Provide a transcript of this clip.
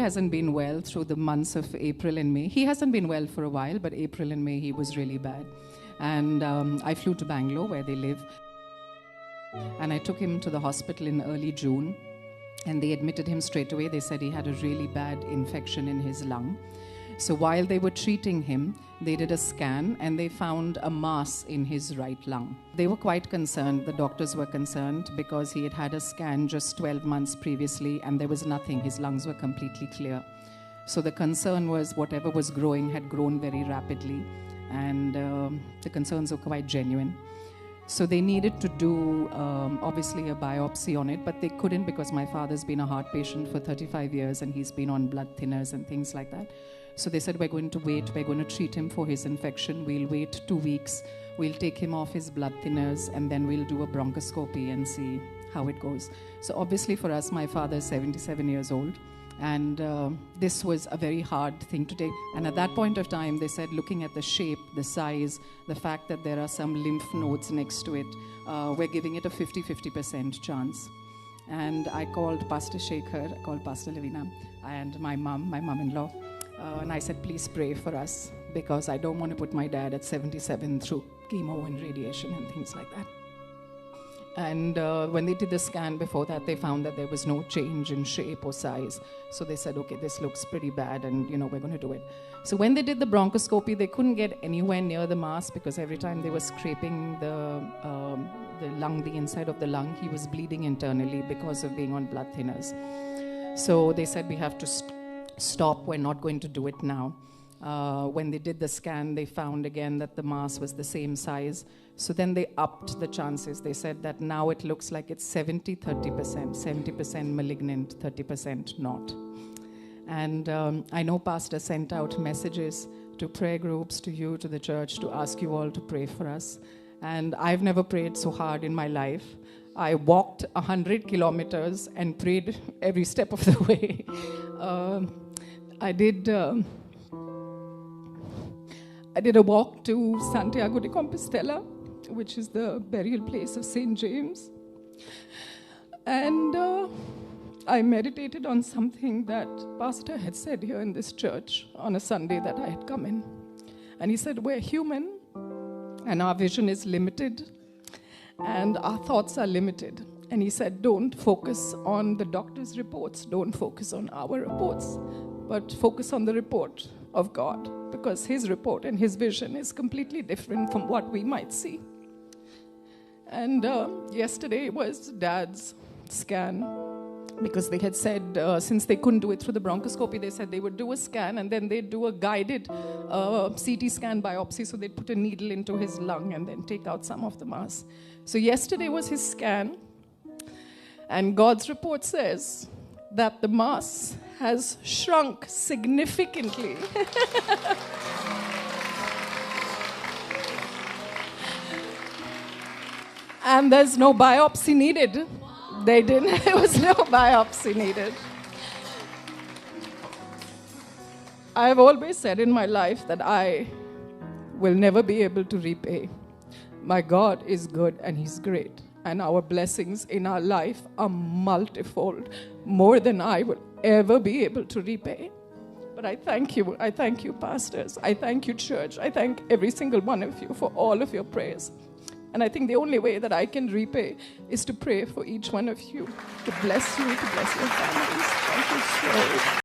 hasn't been well through the months of April and May. He hasn't been well for a while, but April and May he was really bad. And I flew to Bangalore, where they live. And I took him to the hospital in early June. And they admitted him straight away. They said he had a really bad infection in his lung. So while they were treating him, they did a scan and they found a mass in his right lung. They were quite concerned, the doctors were concerned, because he had had a scan just 12 months previously and there was nothing. His lungs were completely clear. So the concern was whatever was growing had grown very rapidly, and the concerns were quite genuine. So they needed to do, obviously, a biopsy on it, but they couldn't because my father's been a heart patient for 35 years and he's been on blood thinners and things like that. So they said, we're going to wait, we're going to treat him for his infection. We'll wait 2 weeks, we'll take him off his blood thinners, and then we'll do a bronchoscopy and see how it goes. So obviously for us, my father is 77 years old. And this was a very hard thing to take. And at that point of time, they said, looking at the shape, the size, the fact that there are some lymph nodes next to it, we're giving it a 50-50% chance. And I called Pastor Shekhar, I called Pastor Lavina, and my mom-in-law. And I said, please pray for us, because I don't want to put my dad at 77 through chemo and radiation and things like that. And when they did the scan before that, they found that there was no change in shape or size. So they said, okay, this looks pretty bad, and we're going to do it. So when they did the bronchoscopy, they couldn't get anywhere near the mass, because every time they were scraping the lung, the inside of the lung, he was bleeding internally because of being on blood thinners. So they said, we have to stop, we're not going to do it now. When they did the scan, they found again that the mass was the same size. So then they upped the chances. They said that now it looks like it's 70-30%, 70% malignant, 30% not. And I know Pastor sent out messages to prayer groups, to you, to the church, to ask you all to pray for us. And I've never prayed so hard in my life. I walked 100 kilometers and prayed every step of the way. I did a walk to Santiago de Compostela, which is the burial place of St. James. And I meditated on something that Pastor had said here in this church on a Sunday that I had come in. And he said, we're human, and our vision is limited, and our thoughts are limited. And he said, don't focus on the doctor's reports, don't focus on our reports, but focus on the report of God, because his report and his vision is completely different from what we might see. And yesterday was Dad's scan, because they had said, since they couldn't do it through the bronchoscopy, they said they would do a scan and then they'd do a guided CT scan biopsy. So they'd put a needle into his lung and then take out some of the mass. So yesterday was his scan, and God's report says that the mass has shrunk significantly. And there's no biopsy needed. They didn't, there was no biopsy needed. I've always said in my life that I will never be able to repay. My God is good and He's great. And our blessings in our life are multifold, more than I will ever be able to repay. But I thank you, pastors. I thank you, church. I thank every single one of you for all of your prayers. And I think the only way that I can repay is to pray for each one of you, to bless you, to bless your families. Thank you so much.